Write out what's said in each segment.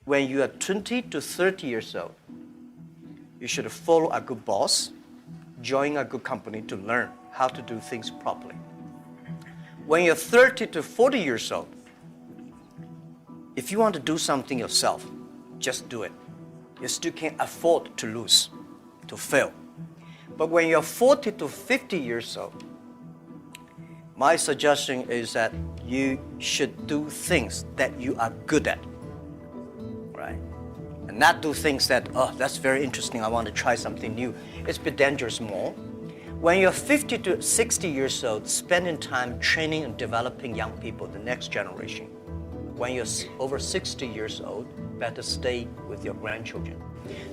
when you are 20 to 30 years old, you should follow a good boss, join a good company to learn how to do things properly. When you're 30 to 40 years old, if you want to do something yourself, just do it. You still can't afford to lose, to fail. But when you're 40 to 50 years old, my suggestion is that you should do things that you are good at, right? And not do things that, oh, that's very interesting, I want to try something new. It's a bit dangerous more. When you're 50 to 60 years old, spending time training and developing young people, the next generation. When you're over 60 years old, better stay with your grandchildren.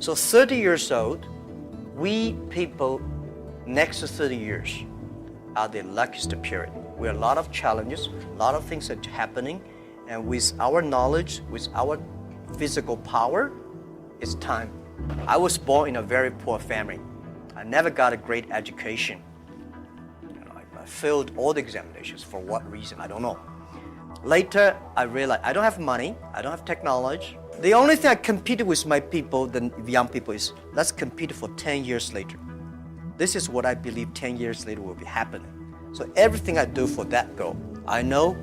So 30 years old, we people, next to 30 years, are the luckiest period. We have a lot of challenges, a lot of things are happening, and with our knowledge, with our physical power, it's time. I was born in a very poor family. I never got a great education. I failed all the examinations. For what reason? I don't know. Later, I realized I don't have money, I don't have technology. The only thing I competed with my people, the young people, is let's compete for 10 years later. This is what I believe 10 years later will be happening. So everything I do for that goal, I know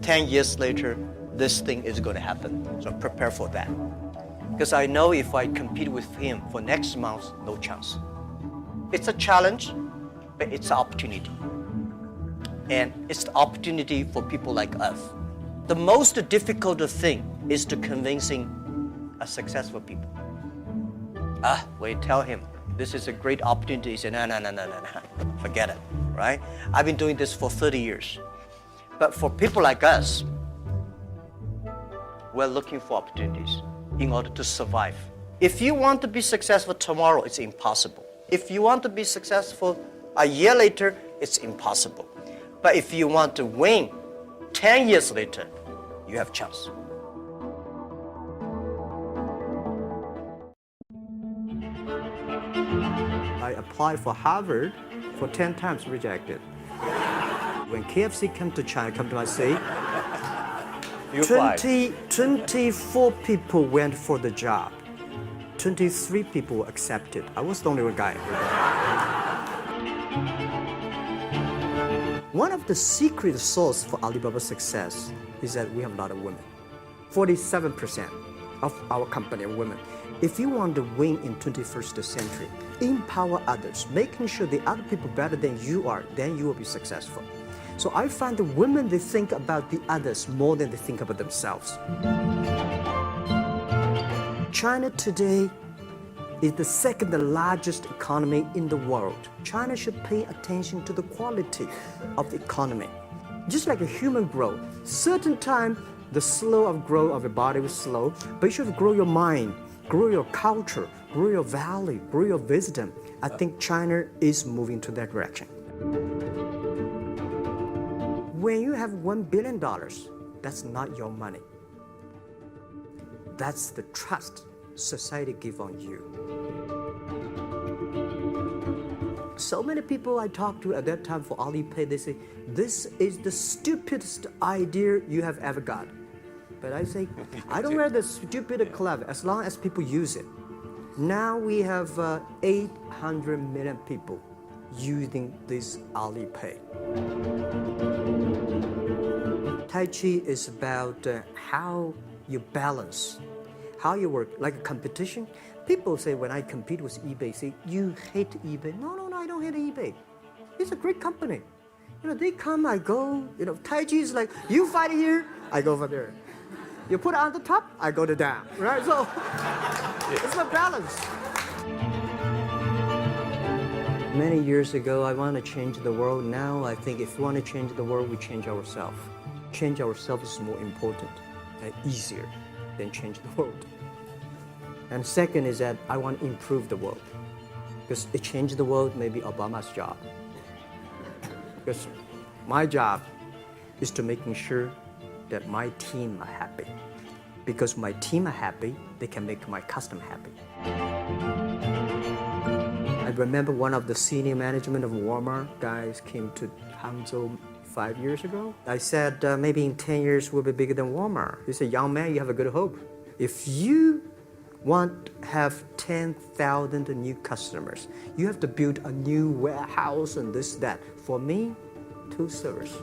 10 years later, this thing is going to happen. So prepare for that. Because I know if I compete with him for next month, no chance. It's a challenge, but it's an opportunity. And it's the opportunity for people like us. The most difficult thing is to convincing a successful people. We tell him, this is a great opportunity. He said, no, forget it, right? I've been doing this for 30 years. But for people like us, we're looking for opportunities in order to survive. If you want to be successful tomorrow, it's impossible. If you want to be successful a year later, it's impossible. But if you want to win 10 years later, you have a chance. I applied for Harvard for 10 times, rejected. When KFC came to China, come to my city, 24 people went for the job. 23 people accepted. I was the only one guy. One of the secret sources for Alibaba's success is that we have a lot of women. 47% of our company are women. If you want to win in 21st century, empower others, making sure the other people better than you are, then you will be successful. So I find the women, they think about the others more than they think about themselves. China today is the second largest economy in the world. China should pay attention to the quality of the economy. Just like a human growth, certain time the slow of growth of your body was slow, but you should grow your mind, grow your culture, grow your value, grow your wisdom. I think China is moving to that direction. When you have $1 billion, that's not your money. That's the trust society gives on you. So many people I talked to at that time for Alipay, they say, this is the stupidest idea you have ever got. But I say, I don't wear the stupid clever as long as people use it. Now we have 800 million people using this Alipay. Tai Chi is about how you balance, how you work, like a competition. People say when I compete with eBay, say, you hate eBay. No, I don't hate eBay. It's a great company. They come, I go. Tai Chi is like, you fight here, I go over there. You put it on the top, I go to down, right? So it's a balance. Many years ago, I want to change the world. Now I think if we want to change the world, we change ourselves. Change ourselves is more important and easier than change the world. And second is that I want to improve the world. Because to change the world may be Obama's job. Because my job is to making sure that my team are happy. Because my team are happy, they can make my customer happy. I remember one of the senior management of Walmart guys came to Hangzhou 5 years ago. I said, maybe in 10 years we'll be bigger than Walmart. He said, young man, you have a good hope. If you want to have 10,000 new customers, you have to build a new warehouse and this, that. For me, 2 servers.